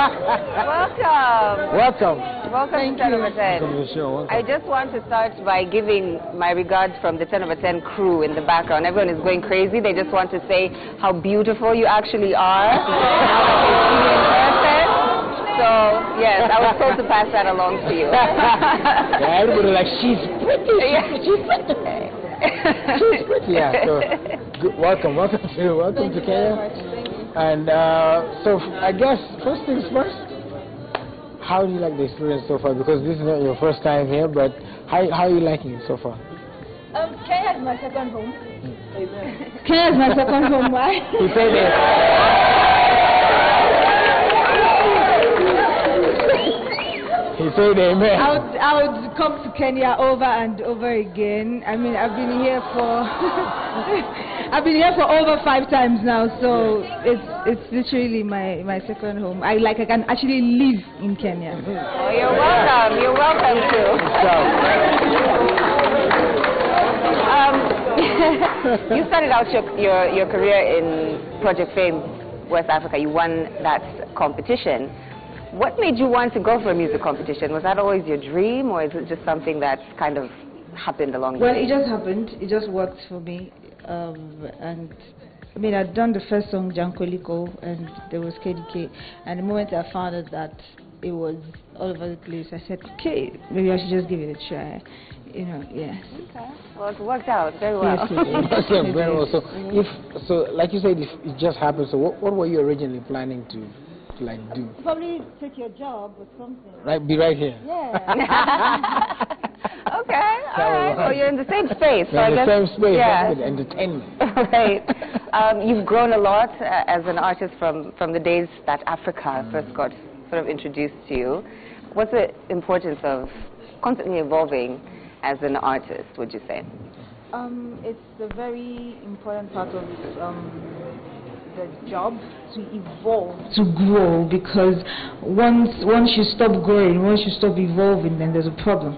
Welcome. Welcome to 10 over 10. I just want to start by giving my regards from the 10 over 10 crew in the background. Everyone is going crazy. They just want to say how beautiful you actually are. So, yes, I was told to pass that along to you. Yeah, everybody like, she's pretty. She's pretty. She's pretty. Yeah, so welcome to Kenya. And so I guess first things first, how do you like the experience so far? Because this is not your first time here, but how are you liking it so far? Kenya is my second home. Kenya is my second home. Why? He said it. He said amen. I would come to Kenya over and over again. I mean, I've been here for over 5 times now, so it's literally my second home. I can actually live in Kenya. Oh, you're welcome. You're welcome too. You started out your career in Project Fame West Africa. You won that competition. What made you want to go for a music competition? Was that always your dream, or is it just something that kind of happened along the way? Well, it just happened. It just worked for me. And I mean, I'd done the first song, Jankoliko, and there was KDK. And the moment I found out that it was all over the place, I said, okay, maybe I should just give it a try. You know, yes. Okay. Well, it worked out very well. Yes, it did. Okay, very well. So, like you said, it just happened. So, what were you originally planning to do? Probably take your job or something. Right, be right here. Yeah. Okay, all right. Well, you're in the same space. So in the same space, yeah. With entertainment. Right. You've grown a lot as an artist from the days that Africa first got sort of introduced to you. What's the importance of constantly evolving as an artist, would you say? It's a very important part of the job, to evolve, to grow, because once you stop growing, once you stop evolving, then there's a problem.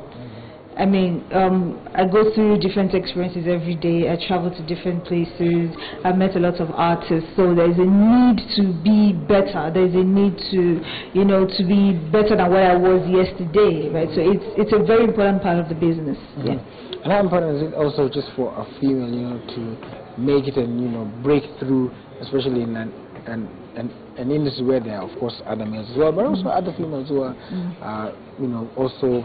I mean, I go through different experiences every day. I travel to different places. I've met a lot of artists. So there's a need to be better. There's a need to, to be better than what I was yesterday, right? So it's a very important part of the business. Mm-hmm. Yeah. And how important is it also just for a female, to make it and break through, especially in an industry where there are, of course, other males as well, but also other females who are, also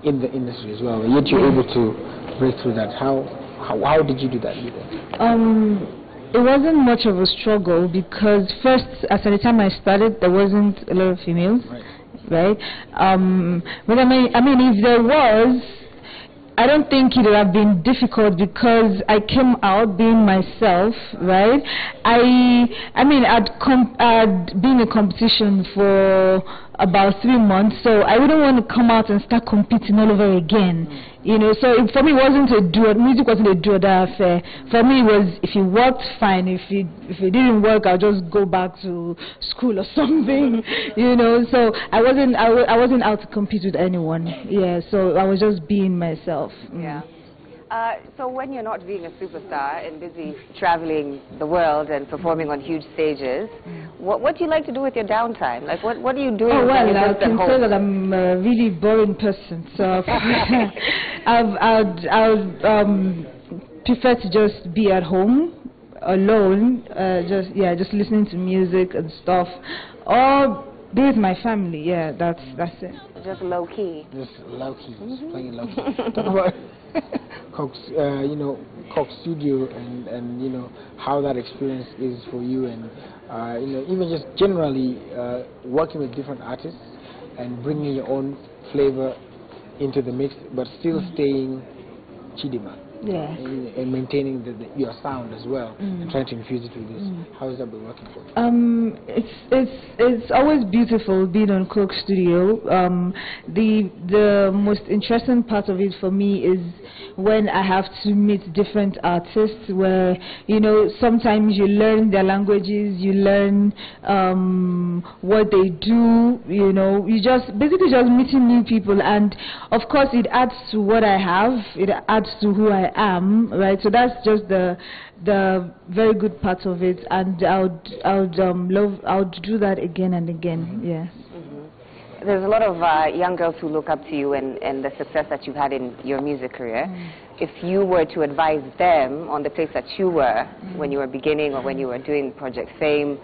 in the industry as well. Yet you're able to break through that. How did you do that? It wasn't much of a struggle, because first, at the time I started, there wasn't a lot of females, right? But I mean, if there was, I don't think it would have been difficult, because I came out being myself, right? I mean, I'd been in a competition for about 3 months, so I wouldn't want to come out and start competing all over again. So for me, it wasn't music wasn't a do-or-die affair. For me, it was, if it worked, fine. If it didn't work, I'll just go back to school or something. So I wasn't out to compete with anyone. Yeah, so I was just being myself. Yeah. So when you're not being a superstar and busy traveling the world and performing on huge stages, what do you like to do with your downtime? Like, what are you doing? Oh, well, I can say that I'm a really boring person, so I'd prefer to just be at home alone, just listening to music and stuff, or be with my family. Yeah, that's it. Just low key. Just low key. Just playing low key. Talk about Cox Studio and how that experience is for you, and even just generally working with different artists and bringing your own flavor into the mix, but still staying Chidinma. Yeah. And maintaining your sound as well, and trying to infuse it with this. How has that been working for you? It's always beautiful being on Coke Studio. The most interesting part of it for me is when I have to meet different artists, where sometimes you learn their languages, you learn what they do. You just basically just meeting new people, and of course it adds to what I have. It adds to who I am, right? So that's just the very good part of it, and I would do that again and again. Yes. There's a lot of young girls who look up to you and the success that you've had in your music career. If you were to advise them on the place that you were when you were beginning or when you were doing Project Fame,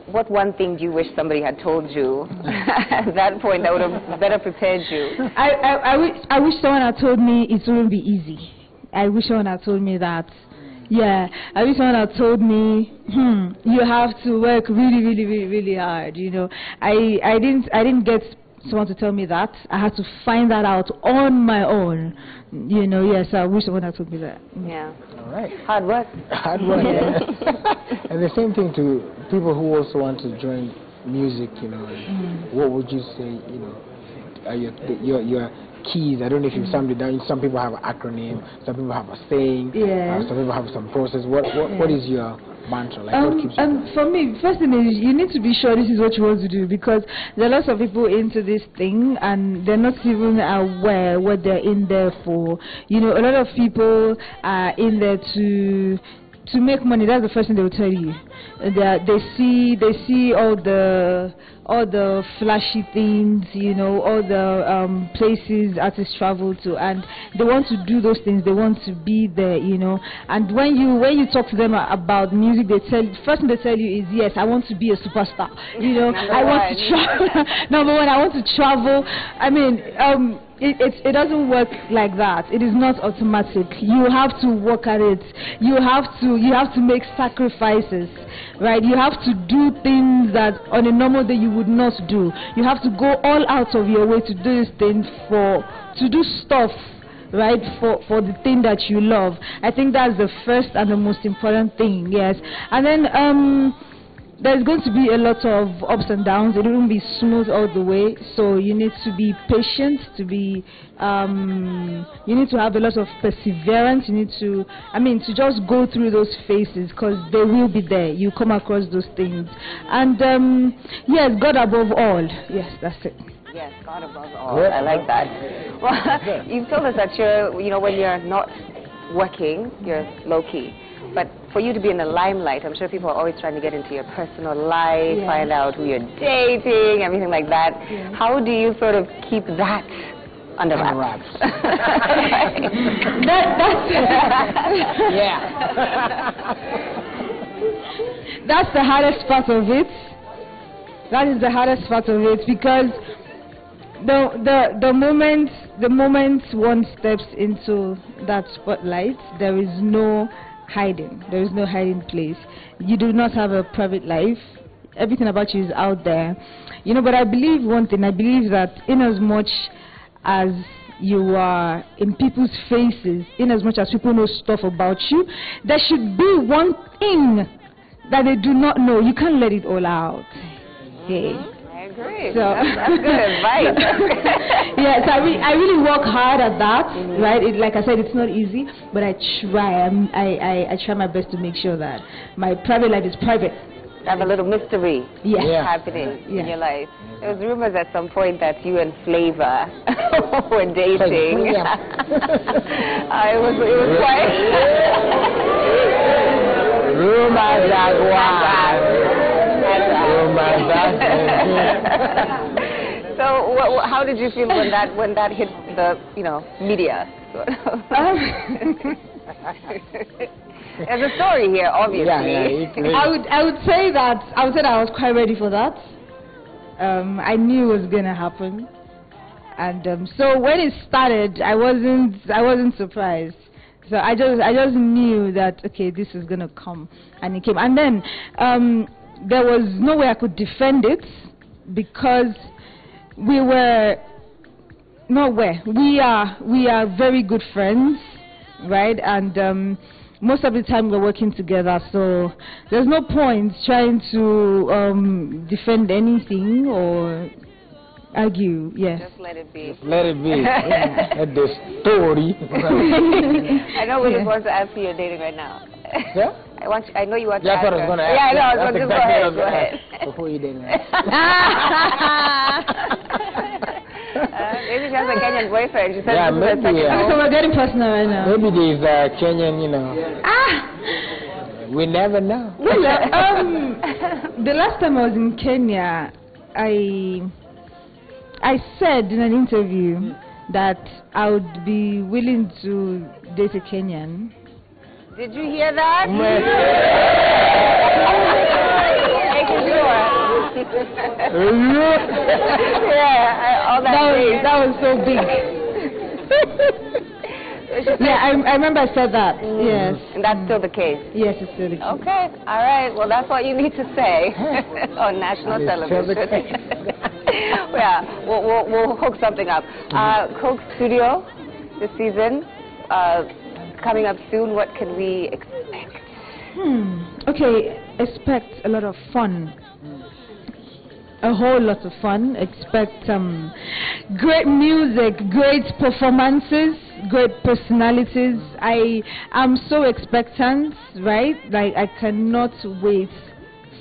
what one thing do you wish somebody had told you at that point that would have better prepared you? I wish someone had told me it wouldn't be easy. I wish someone had told me that. Yeah, I wish someone had told me, you have to work really, really, really, really hard. You know, I didn't get someone to tell me that. I had to find that out on my own. You know, yes, I wish someone had told me that. Yeah. All right. Hard work. Hard work. Yeah. And the same thing to people who also want to join music. You know, what would you say? You know, are your keys? I don't know if you've summed it down. Some people have an acronym, some people have a saying, some people have some process. What is your mantra? Like, what keeps you for me, first thing is you need to be sure this is what you want to do, because there are lots of people into this thing and they're not even aware what they're in there for. You know, a lot of people are in there to make money. That's the first thing they will tell you. They see all the flashy things, you know, all the places artists travel to, and they want to do those things. They want to be there, you know. And when you talk to them about music, first thing they tell you is, yes, I want to be a superstar. You know, I want to travel. Number one, I want to travel. I mean, it doesn't work like that. It is not automatic. You have to work at it. You have to make sacrifices, right? You have to do things that on a normal day you would not do. You have to go all out of your way to do this thing, to do stuff, right, for the thing that you love. I think that's the first and the most important thing. Yes. And then there's going to be a lot of ups and downs. It won't be smooth all the way, so you need to be patient, you need to have a lot of perseverance. You need to just go through those phases, because they will be there. You come across those things. And yes, God above all. Yes, that's it. Yes, God above all. I like that. Well, you've told us that when you're not working, you're low-key. But for you to be in the limelight, I'm sure people are always trying to get into your personal life, find out who you're dating, everything like that. Yeah. How do you sort of keep that under wraps? That's the hardest part of it. That is the hardest part of it, because the moment one steps into that spotlight, there is no hiding. There is no hiding place. You do not have a private life. Everything about you is out there. You know, but I believe one thing. I believe that in as much as you are in people's faces, in as much as people know stuff about you, there should be one thing that they do not know. You can't let it all out. Okay. Great. So that's good advice. Yes, I really work hard at that, right? Like I said, it's not easy, but I try. I try my best to make sure that my private life is private. Have a little mystery happening in your life. There was rumors at some point that you and Flavor were dating. It was quite. So how did you feel when that hit the media? There's a story here, obviously. I would say that I was quite ready for that. I knew it was gonna happen, and so when it started, I wasn't surprised. So I just knew that, okay, this is gonna come, and it came. And then there was no way I could defend it, because we are very good friends, right? And most of the time we're working together, so there's no point trying to defend anything or argue. Yes. Just let it be. Just let it be. Let the story. I know Willis wants to ask who you're dating right now. Yeah? I know you want to ask her. I was going to ask. Go ahead. Who are you dating? Maybe she has a Kenyan boyfriend. She said Yeah, this is her maybe, second home. So we're getting personal right now. Maybe there's Kenyan, you know. We never know. Well, the last time I was in Kenya, I said in an interview that I would be willing to date a Kenyan. Did you hear that? Making sure. Yeah, all that. That was so big. Yeah, I remember I said that. Yes. And that's still the case? Yes, it's still the case. Okay, all right. Well, that's what you need to say on national television. Yeah, we'll hook something up. Coke Studio this season, coming up soon. What can we expect? Okay, expect a lot of fun. A whole lot of fun. Expect great music, great performances, great personalities. I am so expectant, right? Like I cannot wait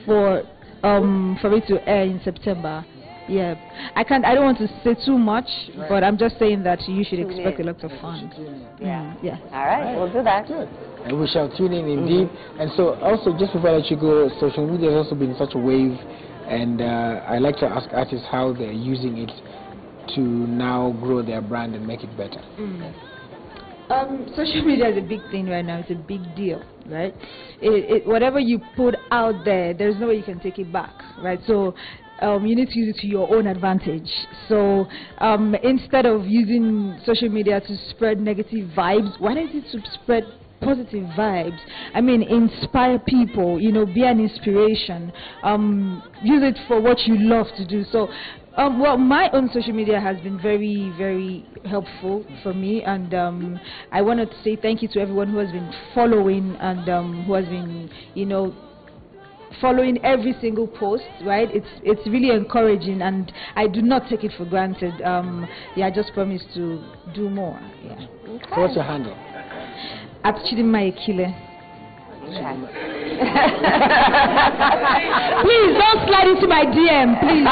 for it to air in September. Yeah, I don't want to say too much, but I'm just saying that you should expect a lot of fun. Yeah. Yeah. All right, we'll do that. Good. And we shall tune in indeed. And so also, just before I let you go, social media has also been such a wave. And I like to ask artists how they're using it to now grow their brand and make it better. Social media is a big thing right now. It's a big deal, right? Whatever you put out there, there's no way you can take it back, right? So you need to use it to your own advantage. So instead of using social media to spread negative vibes, why don't you spread positive vibes? I mean, inspire people, you know, be an inspiration. Use it for what you love to do. So well, my own social media has been very, very helpful for me, and I wanted to say thank you to everyone who has been following and who has been, you know, following every single post, right? It's really encouraging, and I do not take it for granted. Yeah, I just promise to do more. Yeah. Okay. So what's your handle? At Chidinma. Please don't slide into my DM, please. I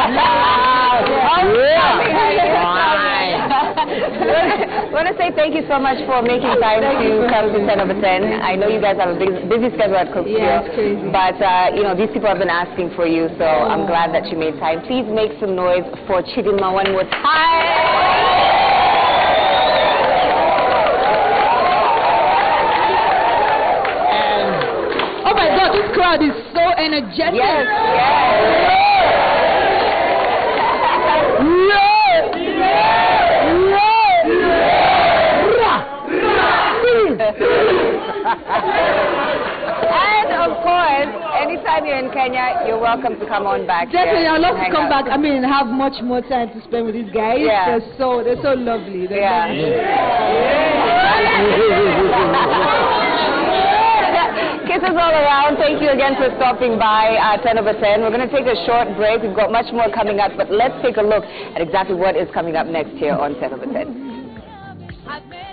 want to say thank you so much for making time to come to 10 over 10. I know you guys have a busy schedule at Coke Yeah, it's crazy. but you know, these people have been asking for you, so I'm glad that you made time. Please make some noise for Chidinma one more time. Oh my God, this crowd is so energetic. Yes, And of course, anytime you're in Kenya, you're welcome to come on back. Definitely, I'd love to hang come out. back. I mean, have much more time to spend with these guys. Yeah. They're so lovely. They're lovely. Kisses all around. Thank you again for stopping by 10 over 10. We're going to take a short break. We've got much more coming up, but let's take a look at exactly what is coming up next here on 10 over 10.